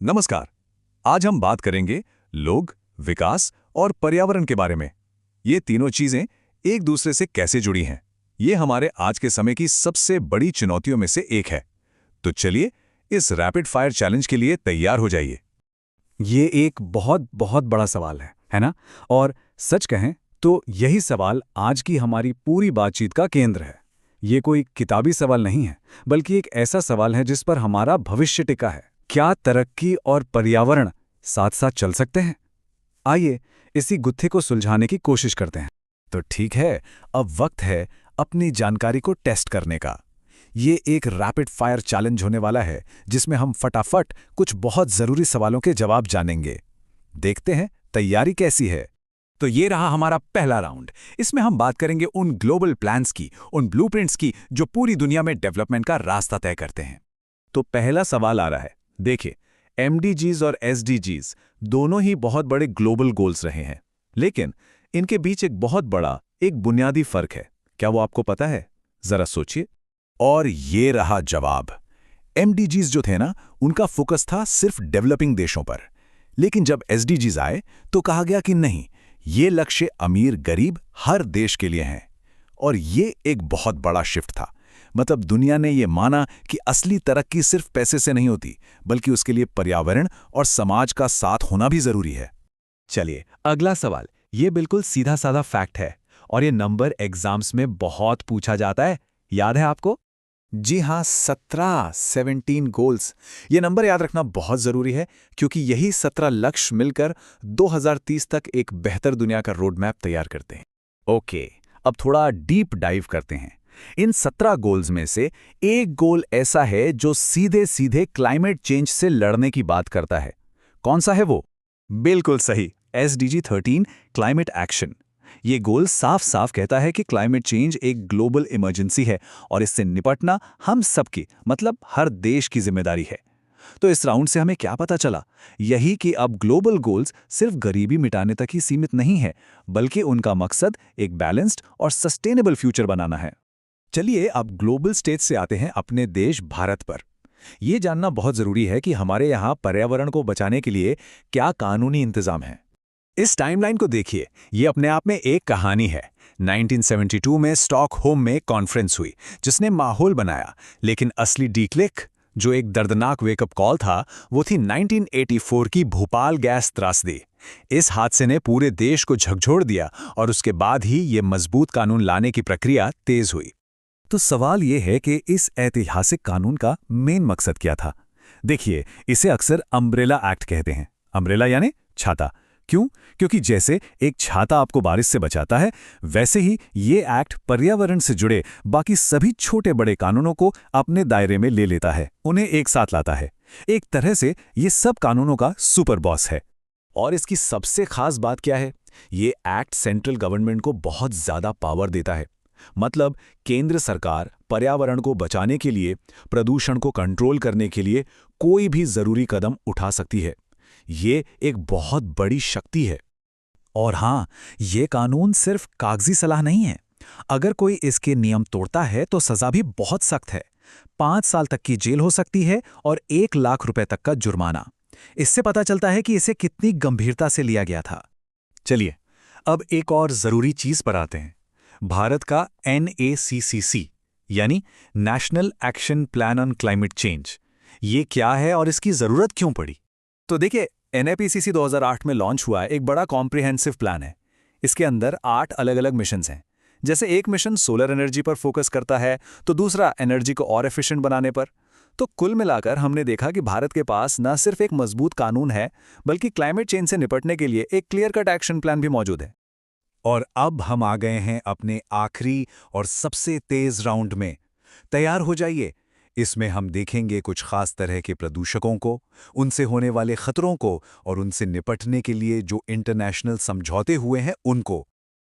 नमस्कार। आज हम बात करेंगे लोग, विकास और पर्यावरण के बारे में। ये तीनों चीजें एक दूसरे से कैसे जुड़ी हैं, ये हमारे आज के समय की सबसे बड़ी चुनौतियों में से एक है। तो चलिए इस रैपिड फायर चैलेंज के लिए तैयार हो जाइए। ये एक बहुत बहुत बड़ा सवाल है ना? और सच कहें तो यही सवाल आज की हमारी पूरी बातचीत का केंद्र है। ये कोई किताबी सवाल नहीं है, बल्कि एक ऐसा सवाल है जिस पर हमारा भविष्य टिका है। क्या तरक्की और पर्यावरण साथ साथ चल सकते हैं? आइए इसी गुत्थे को सुलझाने की कोशिश करते हैं। तो ठीक है, अब वक्त है अपनी जानकारी को टेस्ट करने का। ये एक रैपिड फायर चैलेंज होने वाला है जिसमें हम फटाफट कुछ बहुत जरूरी सवालों के जवाब जानेंगे। देखते हैं तैयारी कैसी है। तो ये रहा हमारा पहला राउंड। इसमें हम बात करेंगे उन ग्लोबल प्लान्स की, उन ब्लूप्रिंट्स की जो पूरी दुनिया में डेवलपमेंट का रास्ता तय करते हैं। तो पहला सवाल आ रहा है। देखिए, एमडीजीज और एसडीजीज दोनों ही बहुत बड़े ग्लोबल गोल्स रहे हैं, लेकिन इनके बीच एक बहुत बड़ा, एक बुनियादी फर्क है। क्या वो आपको पता है? जरा सोचिए। और ये रहा जवाब। एमडीजीज जो थे ना, उनका फोकस था सिर्फ डेवलपिंग देशों पर। लेकिन जब एसडीजीज आए तो कहा गया कि नहीं, ये लक्ष्य अमीर गरीब हर देश के लिए हैं। और ये एक बहुत बड़ा शिफ्ट था। मतलब दुनिया ने ये माना कि असली तरक्की सिर्फ पैसे से नहीं होती, बल्कि उसके लिए पर्यावरण और समाज का साथ होना भी जरूरी है। चलिए अगला सवाल। ये बिल्कुल सीधा साधा फैक्ट है और ये नंबर एग्जाम्स में बहुत पूछा जाता है। याद है आपको? जी हाँ, 17 गोल्स। ये नंबर याद रखना बहुत जरूरी है, क्योंकि यही 17 लक्ष्य मिलकर 2030 तक एक बेहतर दुनिया का रोड मैप तैयार करते हैं। ओके, अब थोड़ा डीप डाइव करते हैं। इन 17 गोल्स में से एक गोल ऐसा है जो सीधे सीधे क्लाइमेट चेंज से लड़ने की बात करता है। कौन सा है वो? बिल्कुल सही, एसडीजी 13, क्लाइमेट एक्शन। ये गोल साफ साफ कहता है कि क्लाइमेट चेंज एक ग्लोबल इमरजेंसी है और इससे निपटना हम सबकी, मतलब हर देश की जिम्मेदारी है। तो इस राउंड से हमें क्या पता चला? यही कि अब ग्लोबल गोल्स सिर्फ गरीबी मिटाने तक ही सीमित नहीं है, बल्कि उनका मकसद एक बैलेंस्ड और सस्टेनेबल फ्यूचर बनाना है। चलिए अब ग्लोबल स्टेज से आते हैं अपने देश भारत पर। ये जानना बहुत जरूरी है कि हमारे यहाँ पर्यावरण को बचाने के लिए क्या कानूनी इंतजाम है। इस टाइमलाइन को देखिए, ये अपने आप में एक कहानी है। 1972 में स्टॉकहोम में कॉन्फ्रेंस हुई जिसने माहौल बनाया, लेकिन असली डीक्लिक, जो एक दर्दनाक वेकअप कॉल था, वो थी 1984 की भोपाल गैस त्रासदी। इस हादसे ने पूरे देश को झकझोर दिया और उसके बाद ही ये मजबूत कानून लाने की प्रक्रिया तेज हुई। तो सवाल ये है कि इस ऐतिहासिक कानून का मेन मकसद क्या था? देखिए, इसे अक्सर अम्ब्रेला एक्ट कहते हैं। अम्ब्रेला यानी छाता। क्यों? क्योंकि जैसे एक छाता आपको बारिश से बचाता है, वैसे ही ये एक्ट पर्यावरण से जुड़े बाकी सभी छोटे बड़े कानूनों को अपने दायरे में ले लेता है, उन्हें एक साथ लाता है। एक तरह से ये सब कानूनों का सुपर बॉस है। और इसकी सबसे खास बात क्या है? ये एक्ट सेंट्रल गवर्नमेंट को बहुत ज्यादा पावर देता है। मतलब केंद्र सरकार पर्यावरण को बचाने के लिए, प्रदूषण को कंट्रोल करने के लिए कोई भी जरूरी कदम उठा सकती है। ये एक बहुत बड़ी शक्ति है। और हाँ, ये कानून सिर्फ कागजी सलाह नहीं है। अगर कोई इसके नियम तोड़ता है तो सजा भी बहुत सख्त है। 5 साल तक की जेल हो सकती है और 1 लाख रुपए तक का जुर्माना। इससे पता चलता है कि इसे कितनी गंभीरता से लिया गया था। चलिए अब एक और जरूरी चीज पर आते हैं। भारत का NACCC यानी national action plan on climate change, ये क्या है और इसकी जरूरत क्यों पड़ी? तो देखिए, NAPCC 2008 में लॉन्च हुआ एक बड़ा कॉम्प्रिहेंसिव प्लान है। इसके अंदर 8 अलग अलग मिशंस हैं। जैसे एक मिशन सोलर एनर्जी पर फोकस करता है, तो दूसरा एनर्जी को और एफिशिएंट बनाने पर। तो कुल मिलाकर हमने देखा कि भारत के पास न सिर्फ एक मजबूत कानून है, बल्कि क्लाइमेट चेंज से निपटने के लिए एक क्लियर कट एक्शन प्लान भी मौजूद है। और अब हम आ गए हैं अपने आखिरी और सबसे तेज राउंड में। तैयार हो जाइए। इसमें हम देखेंगे कुछ खास तरह के प्रदूषकों को, उनसे होने वाले खतरों को और उनसे निपटने के लिए जो इंटरनेशनल समझौते हुए हैं उनको।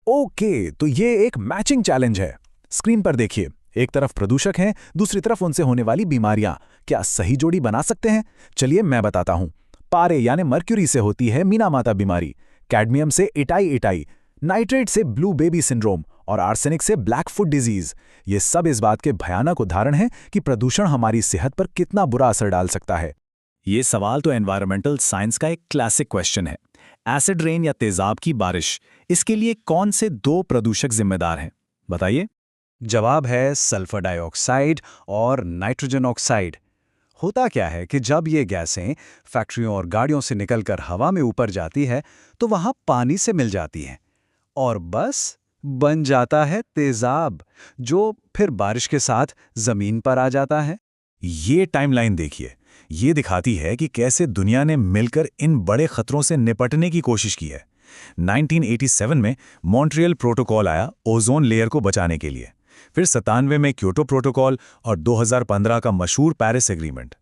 ओके, तो ये एक मैचिंग चैलेंज है। स्क्रीन पर देखिए, एक तरफ प्रदूषक हैं, दूसरी तरफ उनसे होने वाली बीमारियां। क्या सही जोड़ी बना सकते हैं? चलिए मैं बताता हूं। पारे यानी मर्क्यूरी से होती है मीना माता बीमारी, कैडमियम से इटाई इटाई, नाइट्रेट से ब्लू बेबी सिंड्रोम और आर्सेनिक से ब्लैक फुट डिजीज। ये सब इस बात के भयानक उदाहरण हैं कि प्रदूषण हमारी सेहत पर कितना बुरा असर डाल सकता है। ये सवाल तो एनवायरमेंटल साइंस का एक क्लासिक क्वेश्चन है। एसिड रेन या तेजाब की बारिश, इसके लिए कौन से दो प्रदूषक जिम्मेदार हैं? बताइए। जवाब है सल्फर डाइऑक्साइड और नाइट्रोजन ऑक्साइड। होता क्या है कि जब ये गैसें फैक्ट्रियों और गाड़ियों से निकलकर हवा में ऊपर जाती है तो वहाँ पानी से मिल जाती हैं और बस बन जाता है तेजाब, जो फिर बारिश के साथ जमीन पर आ जाता है। ये टाइमलाइन देखिए, ये दिखाती है कि कैसे दुनिया ने मिलकर इन बड़े खतरों से निपटने की कोशिश की है। 1987 में मॉन्ट्रियल प्रोटोकॉल आया ओजोन लेयर को बचाने के लिए, फिर 97 में क्योटो प्रोटोकॉल और 2015 का मशहूर पेरिस एग्रीमेंट।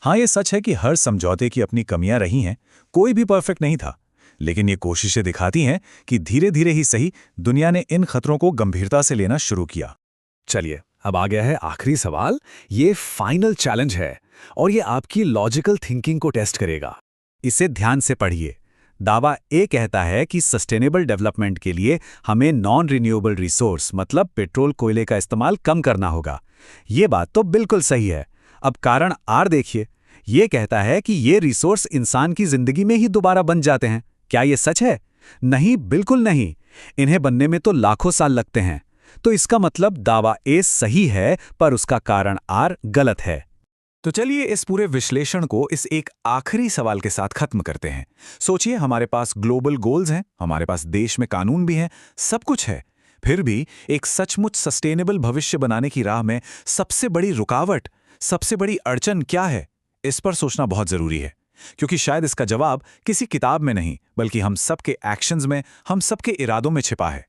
हाँ, ये सच है कि हर समझौते की अपनी कमियां रही हैं, कोई भी परफेक्ट नहीं था, लेकिन ये कोशिशें दिखाती हैं कि धीरे धीरे ही सही दुनिया ने इन खतरों को गंभीरता से लेना शुरू किया। चलिए, अब आ गया है आखिरी सवाल। ये फाइनल चैलेंज है और ये आपकी लॉजिकल थिंकिंग को टेस्ट करेगा। इसे ध्यान से पढ़िए। दावा ए कहता है कि सस्टेनेबल डेवलपमेंट के लिए हमें नॉन रिन्यूएबल रिसोर्स मतलब पेट्रोल कोयले का इस्तेमाल कम करना होगा। ये बात तो बिल्कुल सही है। अब कारण आर देखिए, ये कहता है कि ये रिसोर्स इंसान की जिंदगी में ही दोबारा बन जाते हैं। क्या ये सच है? नहीं, बिल्कुल नहीं। इन्हें बनने में तो लाखों साल लगते हैं। तो इसका मतलब दावा ए सही है, पर उसका कारण आर गलत है। तो चलिए इस पूरे विश्लेषण को इस एक आखिरी सवाल के साथ खत्म करते हैं। सोचिए, हमारे पास ग्लोबल गोल्स हैं, हमारे पास देश में कानून भी हैं, सब कुछ है। फिर भी एक सचमुच सस्टेनेबल भविष्य बनाने की राह में सबसे बड़ी रुकावट, सबसे बड़ी अड़चन क्या है? इस पर सोचना बहुत जरूरी है, क्योंकि शायद इसका जवाब किसी किताब में नहीं, बल्कि हम सबके एक्शंस में, हम सबके इरादों में छिपा है।